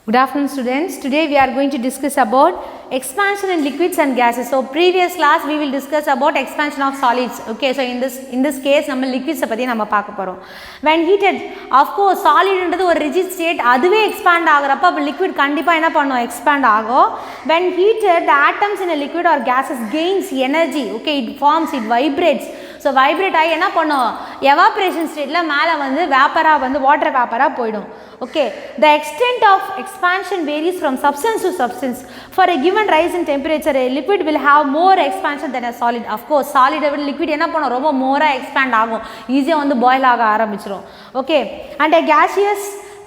Good afternoon students. Today we are going to discuss about expansion in liquids and gases. So previous class we will discuss about expansion of solids. Okay, so in this case நம்ம liquids பத்தி நம்ம பார்க்க போறோம். When heated, of course solid ன்றது ஒரு rigid state, அதுவே expand ஆகறப்ப அப்ப liquid கண்டிப்பா என்ன பண்ணும், expand ஆகும். When heated, the atoms in a liquid or gases gains energy. Okay, it forms, it vibrates. So vibrate ஆகி என்ன பண்ணும், evaporation stateல மேல வந்து வேப்பரா வந்து water வேப்பரா போய்டும். Okay, the extent of expansion varies from substance to substance. For a given rise in temperature, a liquid will have more expansion than a solid. Of course, solid liquid என்ன பண்ணும், ரொம்ப more expand ஆகும், ஈஸியா வந்து boil ஆக ஆரம்பிச்சிரும். Okay, and a gaseous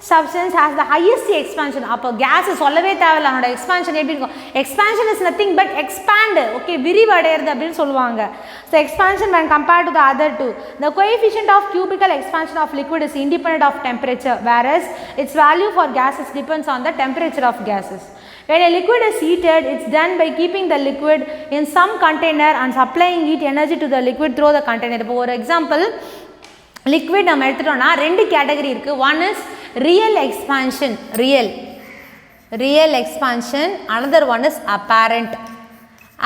substance has the highest expansion. அப்போ gas சொல்லவே தேவையில்லை, அதோட expansion எப்படி இருக்கும், expansion is nothing but expand. Okay, விரிவடைகிறது அப்படின்னு சொல்லுவாங்க. So expansion when compared to the other two, the coefficient of cubical expansion of liquid is independent of temperature, whereas its value for gases depends on the temperature of gases. When a liquid is heated, it's done by keeping the liquid in some container and supplying heat energy to the liquid through the container. இப்போ ஒரு example, liquid நம்ம எடுத்துட்டோம்னா ரெண்டு category இருக்கு. One is real expansion, real expansion. Another one is apparent.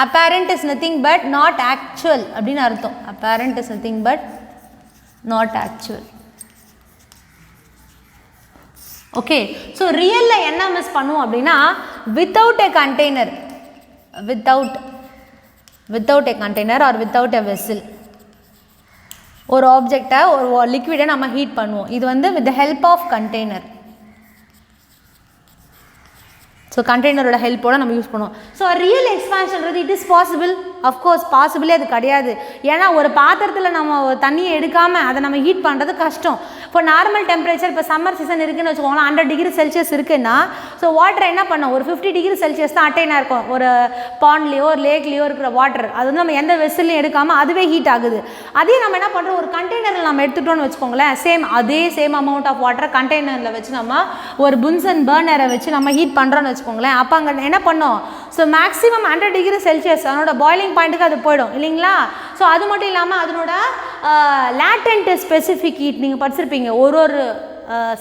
Apparent is nothing but not actual அப்படினு அர்த்தம். Apparent is nothing but not actual. Okay, so real ல என்ன மிஸ் பண்ணுவோம் அப்படினா without a container, without a container or without a vessel, ஒரு ஆப்ஜெக்டை ஒரு லிக்விடை நம்ம ஹீட் பண்ணுவோம். இது வந்து with the help of container. So கண்டெய்னரோட ஹெல்ப்போட நம்ம யூஸ் பண்ணுவோம். ஸோ ரியல் எக்ஸ்பான்ஷன்றது இட் இஸ் பாசிபிள், அஃப்கோர்ஸ் பாசிபிளே அது கிடையாது. ஏன்னா ஒரு பாத்திரத்தில் நம்ம தண்ணியை எடுக்காமல் அதை நம்ம ஹீட் பண்ணுறது கஷ்டம். இப்போ நார்மல் டெம்பரேச்சர், இப்போ சம்மர் சீசன் இருக்குதுன்னு வச்சுக்கோங்களேன், 100 டிகிரி செல்சியஸ் இருக்குன்னா ஸோ வாட்டர் என்ன பண்ணோம், ஒரு 50 டிகிரி செல்சியஸ் தான் அட்டைனாக இருக்கும். ஒரு பாண்ட்லேயோ ஒரு லேக்லேயோ இருக்கிற வாட்டர் அது வந்து நம்ம எந்த வெசல்லையும் எடுக்காமல் அதுவே ஹீட் ஆகுது. அதே நம்ம என்ன பண்ணுறோம், ஒரு கண்டெய்னரில் நம்ம எடுத்துட்டோம்னு வச்சுக்கோங்களேன், சேம் அமௌண்ட் ஆஃப் வாட்டர் கண்டெய்னரில் வச்சு நம்ம ஒரு புன்சன் பர்னரை வச்சு நம்ம ஹீட் பண்ணுறோன்னு வச்சுக்கோங்களேன். அப்போ அங்கே என்ன பண்ணோம், ஸோ மேக்ஸிமம் 100 டிகிரி செல்சியஸ் அதனோட பாய்லிங் பாயிண்ட்டுக்கு அது போயிடும் இல்லைங்களா. ஸோ அது மட்டும் இல்லாமல் அதனோட லேட்டன்ட் ஸ்பெசிஃபிக் ஹீட் நீங்கள் படிச்சிருப்பீங்க, ஒரு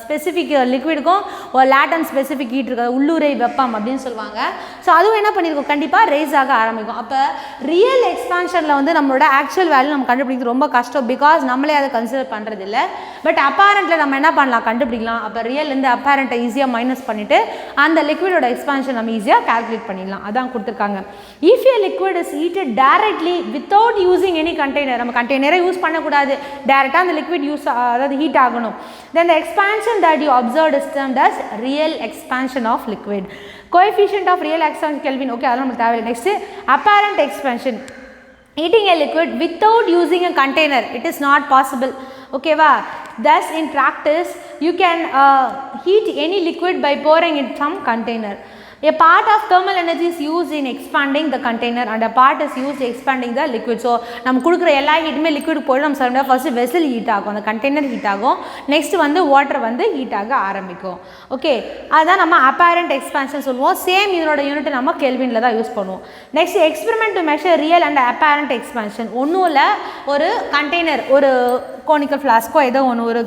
ஸ்பெசிஃபிக் லிக்விடுக்கும் ஒரு லேட்டன் ஸ்பெசிஃபிக் ஹீட் இருக்குது, உள்ளூரை வெப்பம் அப்படின்னு சொல்லுவாங்க. ஸோ அதுவும் என்ன பண்ணியிருக்கோம், கண்டிப்பாக ரைஸ் ஆக ஆரம்பிக்கும். அப்போ ரியல் எக்ஸ்பான்ஷனில் வந்து நம்மளோட ஆக்சுவல் வேல்யூ நம்ம கண்டுபிடிக்கிறது ரொம்ப கஷ்டம், பிகாஸ் நம்மளே அதை கன்சிடர் பண்ணுறது இல்லை. பட் அப்பேரண்ட்டில் நம்ம என்ன பண்ணலாம், கண்டுபிடிக்கலாம். அப்போ ரியல்லேருந்து அப்பேரண்ட்டை ஈஸியாக மைனஸ் பண்ணிவிட்டு அந்த லிக்விடோட எக்ஸ்பான்ஷன் நம்ம ஈஸியாக கால்குலேட் பண்ணிடலாம். அதான் கொடுத்துருக்காங்க. If A liquid is heated directly without using any container, நம்ம கண்டெய்னரை யூஸ் பண்ணக்கூடாது, டேரெக்டாக அந்த லிக்விட் அதாவது ஹீட் ஆகணும். Then the expansion that you observed is termed as real expansion of liquid. Coefficient of real expansion Kelvin. Okay, அதெல்லாம் நமக்கு தேவையில்லை. Next, apparent expansion. Heating a liquid without using a container, it is not possible. Okay va. Thus in practice you can heat any liquid by pouring in some container. A part of thermal energy is used in expanding the container and a part is used expanding the liquid. So நம்ம கொடுக்குற எல்லா ஹீட்டுமே liquid போய்டும். நம்ம சொல்ல first vessel heat ஆகும், அந்த container heat ஆகும், next வந்து வாட்டர் வந்து ஹீட் ஆக ஆரம்பிக்கும். ஓகே, அதுதான் நம்ம அப்பேரண்ட் எக்ஸ்பான்ஷன் சொல்லுவோம். சேம் இதனோட யூனிட் நம்ம கெல்வினில் தான் யூஸ் பண்ணுவோம். Next experiment to measure real and apparent expansion. ஒன்றும் இல்லை, ஒரு கண்டெய்னர், ஒரு கோனிக்கல் ஃப்ளாஸ்கோ ஏதோ ஒன்று, ஒரு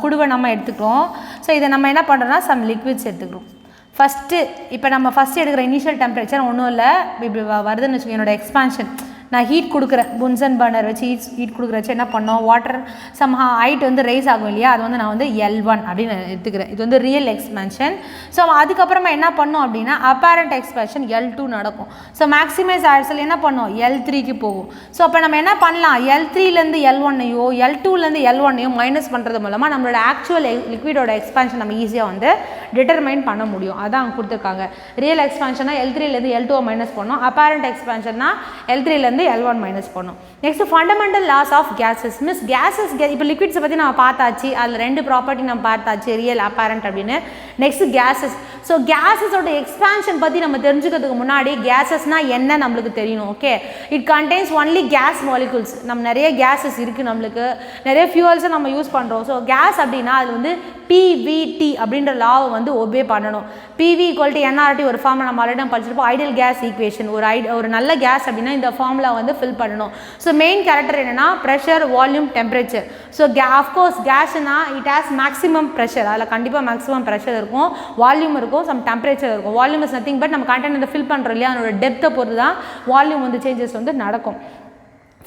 குடுவை நம்ம எடுத்துக்கிறோம். ஸோ இதை நம்ம என்ன பண்ணுறோம்னா சம் லிக்விட்ஸ் எடுத்துக்கிறோம். ஃபஸ்ட்டு இப்போ நம்ம ஃபஸ்ட்டு எடுக்கிற இனிஷியல் டெம்பரேச்சர் ஒன்றும் இல்லை, இப்படி வருதுன்னு வச்சுக்கோங்க. என்னோடய எக்ஸ்பான்ஷன் நான் ஹீட் கொடுக்குறேன், புன்சன் பர்னர் வச்சு ஹீட் கொடுக்குற வச்சு என்ன பண்ணோம், வாட்டர் சம்ஹா ஹைட் வந்து ரைஸ் ஆகும் இல்லையா, அது வந்து நான் வந்து L1 அப்படின்னு எடுத்துக்கிறேன். இது வந்து ரியல் எக்ஸ்பான்ஷன். ஸோ அதுக்கப்புறமா என்ன பண்ணோம் அப்படின்னா அப்பேரண்ட் எக்ஸ்பான்ஷன் L2 நடக்கும். ஸோ மேக்ஸிமைஸ் ஆயிடுச்சல் என்ன பண்ணோம், L3க்கு போகும். ஸோ அப்போ நம்ம என்ன பண்ணலாம், L3லேருந்து L1ஐயோ L2லேருந்து L1ஐயோ மைனஸ் பண்ணுறது மூலமாக நம்மளோட ஆக்சுவல் லிக்விடோட எக்ஸ்பான்ஷன் நம்ம ஈஸியாக வந்து டிட்டர்மைன் பண்ண முடியும். அதான் அவங்க கொடுத்துருக்காங்க. ரியல் எக்ஸ்பான்ஷனா L3லேருந்து L2 மைனஸ் பண்ணோம், அப்பேரண்ட் எக்ஸ்பான்ஷன்னா L3லேருந்து L1 மைனஸ் பண்ணும். Next fundamental laws of gases. Gases இப்போ லிக்விட்ஸை பற்றி நம்ம பார்த்தாச்சு, அதில் ரெண்டு ப்ராப்பர்ட்டி நம்ம பார்த்தாச்சு, ரியல் அப்பேரண்ட் அப்படின்னு. Next gases. ஸோ கேஸஸோட எக்ஸ்பான்ஷன் பற்றி நம்ம தெரிஞ்சுக்கிறதுக்கு முன்னாடி கேஸஸ்னால் என்ன நம்மளுக்கு தெரியணும். Okay, it contains only gas molecules. நம்ம நிறைய கேஸஸ் இருக்குது, நம்மளுக்கு நிறைய ஃபியூவல்ஸை நம்ம யூஸ் பண்ணுறோம். ஸோ கேஸ் அப்படின்னா அது வந்து PVT அப்படின்ற லாவை வந்து ஒபே பண்ணணும். PV = NRT ஒரு ஃபார்முலா நம்ம ஆல்ரெடி படிச்சிருப்போம், ஐடியல் கேஸ் ஈக்குவேஷன். ஒரு நல்ல கேஸ் அப்படின்னா இந்த ஃபார்முலா வந்து ஃபில் பண்ணணும். ஸோ மெயின் கேரக்டர் என்னென்னா pressure, volume, temperature. So of course கேஸ்னா இட் ஹேஸ் மேக்ஸிமம் ப்ரெஷர், அதில் கண்டிப்பாக மேக்ஸிமம் ப்ரெஷர் இருக்கும், வால்யூம் இருக்கும், இருக்கும், சம் டெம்பரேச்சர் இருக்கும். வால்யூம் இஸ் நத்திங் பட் நம்ம கண்டெய்னரை ஃபில் பண்ணுறோம் இல்லையா, அதோட டெப்த்தை பொறுத்து தான் வால்யூம் வந்து சேஞ்சஸ் வந்து நடக்கும்.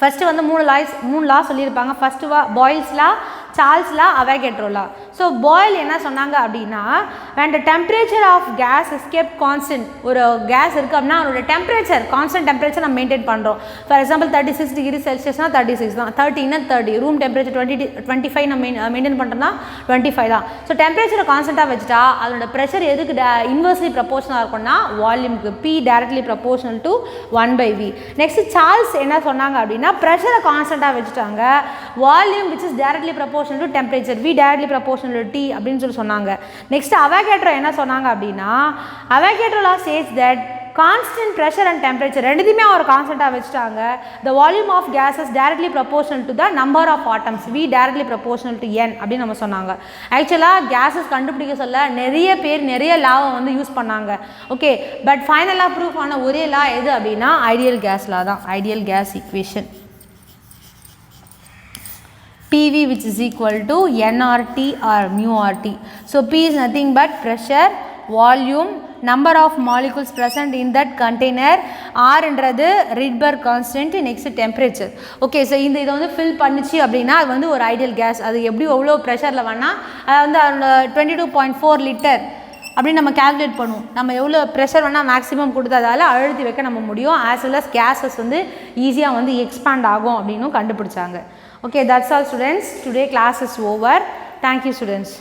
ஃபஸ்ட்டு வந்து மூணு லா சொல்லியிருப்பாங்க. First Boyle's law, Charles law, Avogadro law. So Boyle என்ன சொன்னாங்க அப்படின்னா, when the temperature of gas is kept constant, ஒரு கேஸ் இருக்குது அப்படின்னா அதோட டெம்பரேச்சர் கான்ஸ்டன்ட் டெம்பரேச்சர் நம்ம மெயின்டைன் பண்ணுறோம். ஃபார் எக்ஸாம்பிள் 36 டிகிரி செல்சியஸ்னா 36 தான், 30னா 30, ரூம் டெம்பரேச்சர் 25 நம்ம மெயின்டைன் பண்ணுறோம்னா 25 தான். ஸோ டெம்பரேச்சரை கான்ஸ்டண்ட்டாக வச்சுட்டா அதோட ப்ரெஷர் எதுக்கு இன்வெர்ஸ்லி ப்ரப்போர்ஷனாக இருக்கும்னா வால்யூமுக்கு, P directly proportional to 1/V. Next Charles என்ன சொன்னாங்க அப்படின்னா, ப்ரெஷரை கான்ஸ்டண்ட்டாக வச்சுட்டாங்க, volume which is directly proportional to temperature, V directly proportional to T அப்படின்னு சொல்லி சொன்னாங்க. நெக்ஸ்ட் அவாகேட்ரோ என்ன சொன்னாங்க அப்படின்னா, Avogadro law says that constant pressure and temperature ரெண்டுத்தையுமே அவர் கான்ஸ்டண்ட்டாக வச்சுட்டாங்க. The volume of gases directly proportional to the number of atoms, V directly proportional to N அப்படின்னு நம்ம சொன்னாங்க. ஆக்சுவலாக கேஸஸ் கண்டுபிடிக்க சொல்ல நிறைய பேர் நிறைய லாவை வந்து யூஸ் பண்ணாங்க. ஓகே, பட் ஃபைனலாக ப்ரூஃப் ஆன ஒரே லா எது அப்படின்னா ஐடியல் கேஸ் லா தான், ideal gas equation. PV which is equal to nRT or mu RT. So P is nothing but pressure, volume, number of molecules present in that container, R என்றது Rydberg constant, next temperature. Okay, so இதை வந்து fill பண்ணிச்சு அப்படின்னா அது வந்து ஒரு ideal case. அது எப்படி எவ்வளோ ப்ரெஷரில் வேணால் அது வந்து 22.4 லிட்டர் அப்படின்னு நம்ம கேல்குலேட் பண்ணுவோம். நம்ம எவ்வளோ ப்ரெஷர் வேணால் மேக்ஸிமம் கொடுத்ததால அழுத்தி வைக்க நம்ம முடியும். ஆஸ் வெல் அஸ் கேஸஸ் வந்து ஈஸியாக வந்து எக்ஸ்பேண்ட் ஆகும் அப்படின்னும் கண்டுபிடிச்சாங்க. Okay, that's all students. Today class is over. Thank you students.